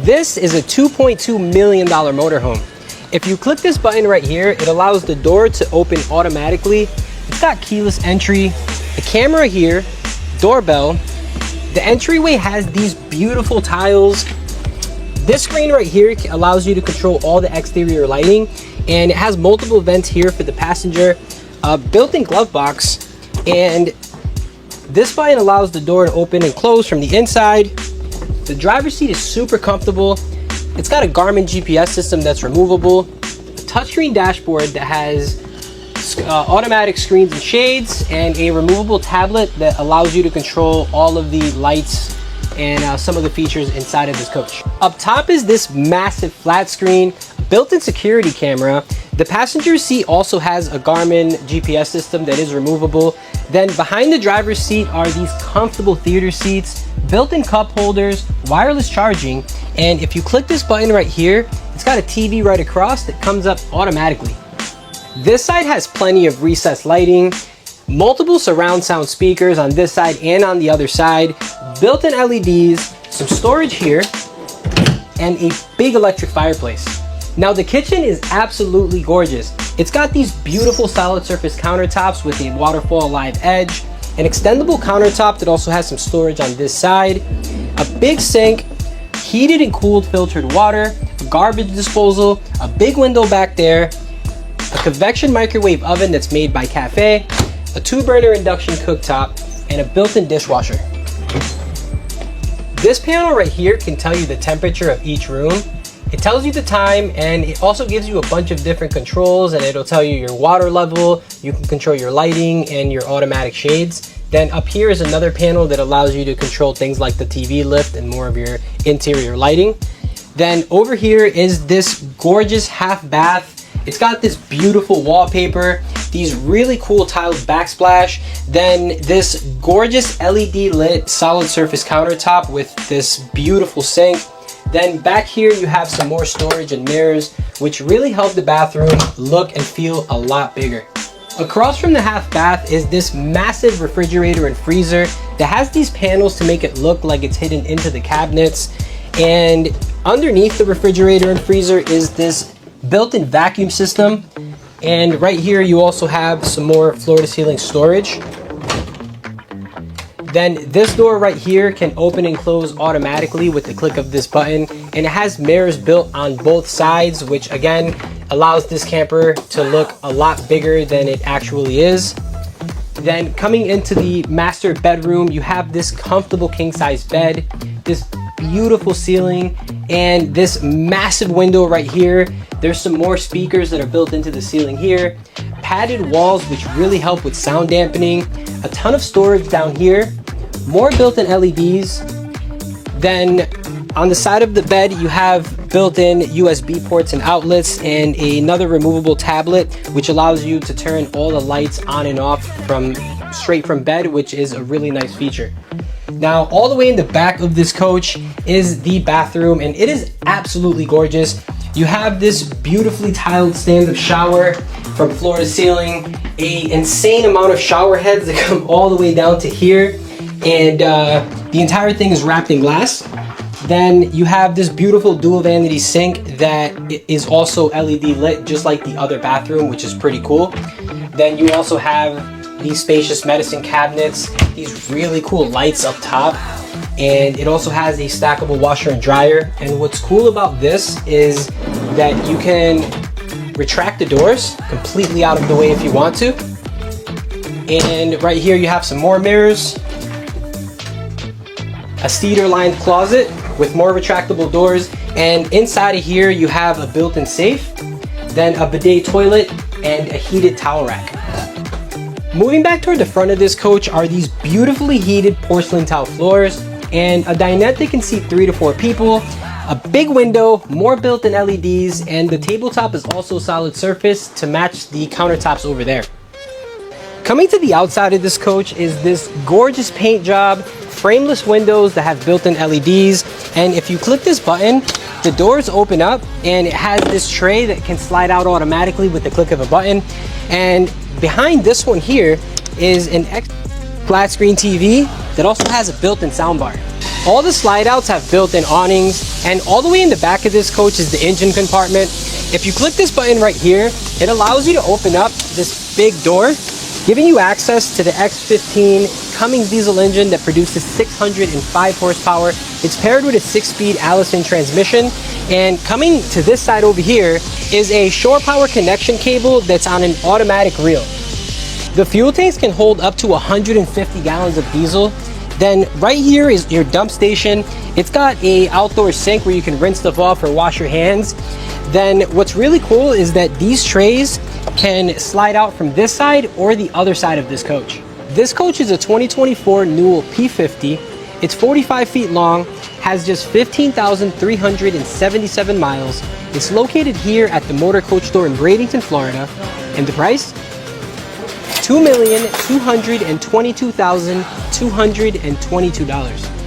This is a $2.2 million motorhome. If you click this button right here, it allows the door to open automatically. It's got keyless entry, a camera here, doorbell. The entryway has these beautiful tiles. This screen right here allows you to control all the exterior lighting, and it has multiple vents here for the passenger, a built-in glove box, and this button allows the door to open and close from the inside. The driver's seat is super comfortable. It's got a Garmin GPS system that's removable, a touchscreen dashboard that has automatic screens and shades, and a removable tablet that allows you to control all of the lights and some of the features inside of this coach. Up top is this massive flat screen, built-in security camera. The passenger seat also has a Garmin GPS system that is removable. Then behind the driver's seat are these comfortable theater seats, built-in cup holders, wireless charging, and if you click this button right here, it's got a TV right across that comes up automatically. This side has plenty of recessed lighting, multiple surround sound speakers on this side and on the other side, built-in LEDs, some storage here, and a big electric fireplace. Now the kitchen is absolutely gorgeous. It's got these beautiful solid surface countertops with a waterfall live edge, an extendable countertop that also has some storage on this side, a big sink, heated and cooled filtered water, a garbage disposal, a big window back there, a convection microwave oven that's made by Cafe, a 2-burner induction cooktop, and a built-in dishwasher. This panel right here can tell you the temperature of each room. It tells you the time, and it also gives you a bunch of different controls, and it'll tell you your water level, you can control your lighting and your automatic shades. Then up here is another panel that allows you to control things like the TV lift and more of your interior lighting. Then over here is this gorgeous half bath. It's got this beautiful wallpaper, these really cool tiled backsplash, then this gorgeous LED lit solid surface countertop with this beautiful sink. Then back here you have some more storage and mirrors, which really help the bathroom look and feel a lot bigger. Across from the half bath is this massive refrigerator and freezer that has these panels to make it look like it's hidden into the cabinets. And underneath the refrigerator and freezer is this built-in vacuum system, and right here you also have some more floor-to-ceiling storage. Then this door right here can open and close automatically with the click of this button, and it has mirrors built on both sides, which again allows this camper to look a lot bigger than it actually is. Then coming into the master bedroom, you have this comfortable king-size bed, this beautiful ceiling, and this massive window right here. There's some more speakers that are built into the ceiling here, padded walls which really help with sound dampening, a ton of storage down here, more built-in LEDs. Then on the side of the bed you have built-in USB ports and outlets, and another removable tablet which allows you to turn all the lights on and off straight from bed, which is a really nice feature. Now all the way in the back of this coach is the bathroom, and it is absolutely gorgeous. You have this beautifully tiled stand-up shower from floor to ceiling, an insane amount of shower heads that come all the way down to here, and the entire thing is wrapped in glass. Then you have this beautiful dual vanity sink that is also LED lit just like the other bathroom, which is pretty cool. Then you also have these spacious medicine cabinets, these really cool lights up top, and it also has a stackable washer and dryer. And what's cool about this is that you can retract the doors completely out of the way if you want to. And right here you have some more mirrors, a cedar lined closet with more retractable doors, and inside of here you have a built-in safe, then a bidet toilet, and a heated towel rack. Moving back toward the front of this coach are these beautifully heated porcelain tile floors, and a dinette that can seat 3 to 4 people, a big window, more built-in LEDs, and the tabletop is also solid surface to match the countertops over there. Coming to the outside of this coach is this gorgeous paint job, frameless windows that have built-in LEDs, and if you click this button, the doors open up and it has this tray that can slide out automatically with the click of a button. And behind this one here is an flat screen TV that also has a built-in soundbar. All the slide outs have built-in awnings, and all the way in the back of this coach is the engine compartment. If you click this button right here, it allows you to open up this big door, giving you access to the X15 Cummins diesel engine that produces 605 horsepower. It's paired with a 6-speed Allison transmission, and coming to this side over here is a shore power connection cable that's on an automatic reel. The fuel tanks can hold up to 150 gallons of diesel. Then right here is your dump station. It's got a outdoor sink where you can rinse stuff off or wash your hands. Then what's really cool is that these trays can slide out from this side or the other side of this coach. This coach is a 2024 Newell P50. It's 45 feet long, has just 15,377 miles. It's located here at the Motorcoach store in Bradenton, Florida. And the price? $2,222,222.